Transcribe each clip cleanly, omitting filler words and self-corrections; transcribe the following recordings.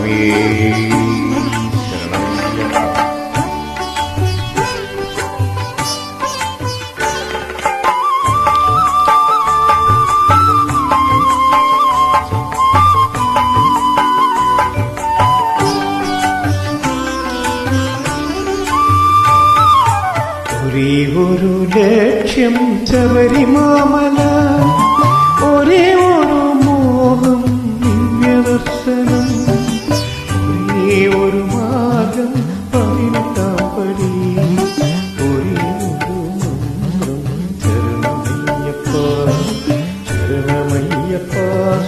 ഒരേ ഒരു ലക്ഷ്യം ശബരിമാമല, ഒരേ ഒരു മോഹം ദിവ്യദർശനം, ഒരേ ഒരു മാർഗം പതിനെട്ടാം പടി, ഒരേ ഒരു മന്ത്രം ശരണമയ്യപ്പ ശരണമയ്യപ്പ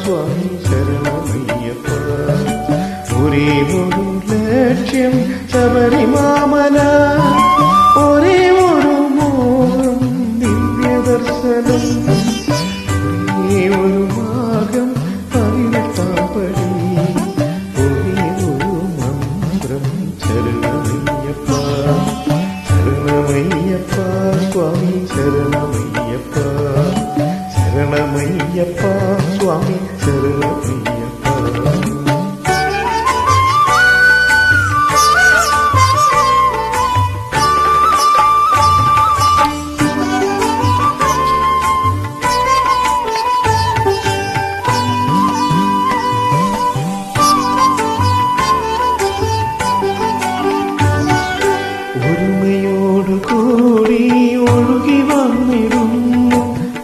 സ്വാമി ശരണമയ്യപ്പ. ഒരേ ഒരു ലക്ഷ്യം ശബരിമാമല, ഒരേ ഒരു മോഹം ദിവ്യദർശനം, ഒരേ ഒരു മാർഗം പതിനെട്ടാം പടി, ഒരേ ഒരു മന്ത്രം ശരണമയ്യപ്പ ശരണമയ്യപ്പ സ്വാമി ശരണമയ്യപ്പ ശരണമയ്യപ്പ സ്വാമി ശരണമയ്യപ്പ. ഒരുമയോടുകൂടി ഒഴുകി വന്നിരുന്നു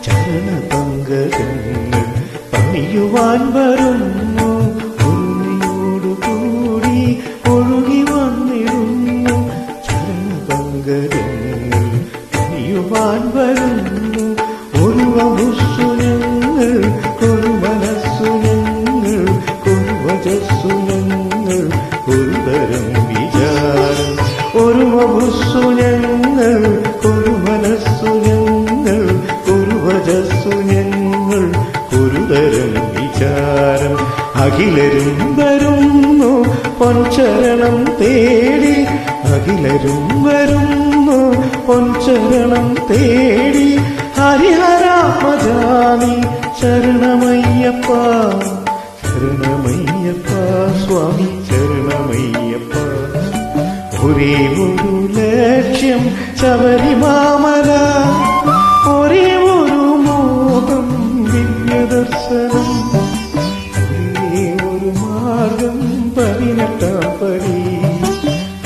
ചരണപങ്കജങ്ങൾ പണിയുവാൻ വരുന്നു. ഒരുമയോടുകൂടി ഒഴുകി വന്നിരുന്നു ചരണപങ്കജങ്ങൾ പണിയുവാൻ വരുന്നു. ഒരു വപുസ്സു ഞങ്ങൾ, ഒരു മനസ്സു ഞങ്ങൾ, ഒരു വജസ്സു ഞങ്ങൾ, ഒരു തരം വിചാരം. ഒരു വപുസ്സു ഞങ്ങൾ, ഒരു മനസ്സു ഞങ്ങൾ, ഒരു വജസ്സു ഞങ്ങൾ, ഒരു തരം വിചാരം. അഖിലരും വരുന്നു പൊൻചരണം തേടി, അഖിലരും വരുന്നു പൊൻചരണം തേടി. ഹരിഹരാത്മജാമി ശരണമയ്യപ്പ ശരണമയ്യപ്പ സ്വാമി ശരണമയ്യപ്പ. ഒരേ ഒരു ലക്ഷ്യം ശബരിമാമല, ഒരേ ഒരു മോഹം ദിവ്യദർശനം, ഒരേ ഒരു മാർഗം പതിനെട്ടാം പടി,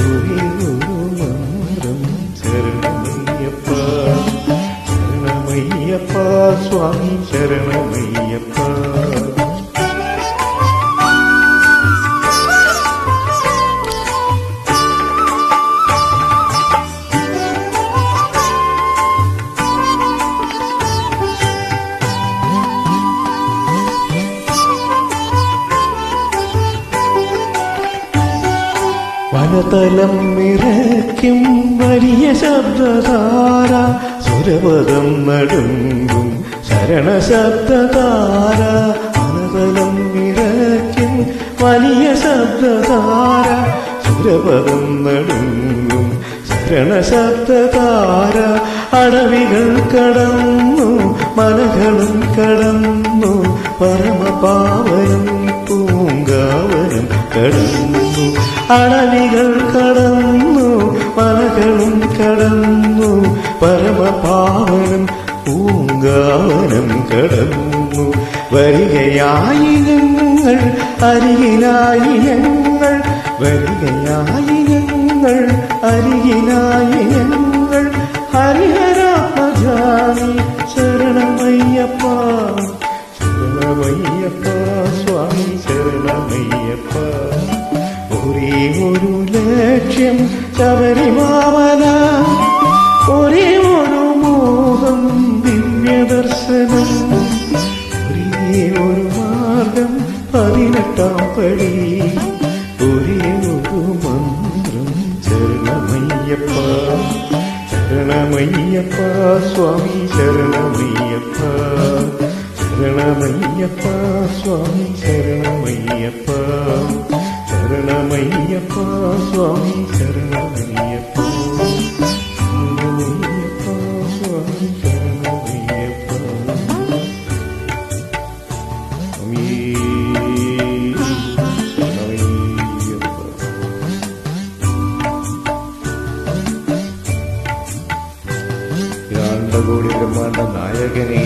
ഒരേ ഒരു മന്ത്രം ശരണമയ്യപ്പ ശരണമയ്യപ്പ സ്വാമി ശരണമയ്യപ്പ. വനതലം നിറയ്ക്കും വലിയ ശബ്ദധാര, സുരപദം നടുങ്ങും ശരണശബ്ദധാര. വനതലം നിറയ്ക്കും വലിയ ശബ്ദധാര, സുരപദം നടുങ്ങും ശരണശബ്ദധാര. അടവികൾ കടന്നു മലകളും കടന്നു പരമപാവനം പൂങ്കാവനം കടന്നു. അടവികൾ കടന്നു മലകളും കടന്നു പരമപാവനം പൂങ്കാവനം കടന്നു. വരികയായി ഞങ്ങൾ അരികിലായി ഞങ്ങൾ, വരികയായി ഞങ്ങൾ അരികിലായി ഞങ്ങൾ. ഹരിഹരാത്മജാമി ശരണമയ്യപ്പ ശരണമയ്യപ്പ സ്വാമി ശരണമയ്യപ്പ. ഒരേ ഒരു ലക്ഷ്യം ശബരിമാമല, ഒരേ ഒരു മോഹം ദിവ്യദർശനം, ഒരേ ഒരു മാർഗം പതിനെട്ടാം പടി, ഒരേ ഒരു മന്ത്രം ശരണമയ്യപ്പ ശരണമയ്യപ്പ സ്വാമി ശരണമയ്യപ്പ ശരണമയ്യപ്പ സ്വാമി ശരണമയ്യപ്പ ശരണമയ്യപ്പ സ്വാമി ശരണമയ്യപ്പ ശരണമയ്യപ്പ സ്വാമി ശരണമയ്യപ്പ. ശരണമയ്യപ്പ അഖിലാണ്ടകോടി ബ്രഹ്മാണ്ട നായകനേ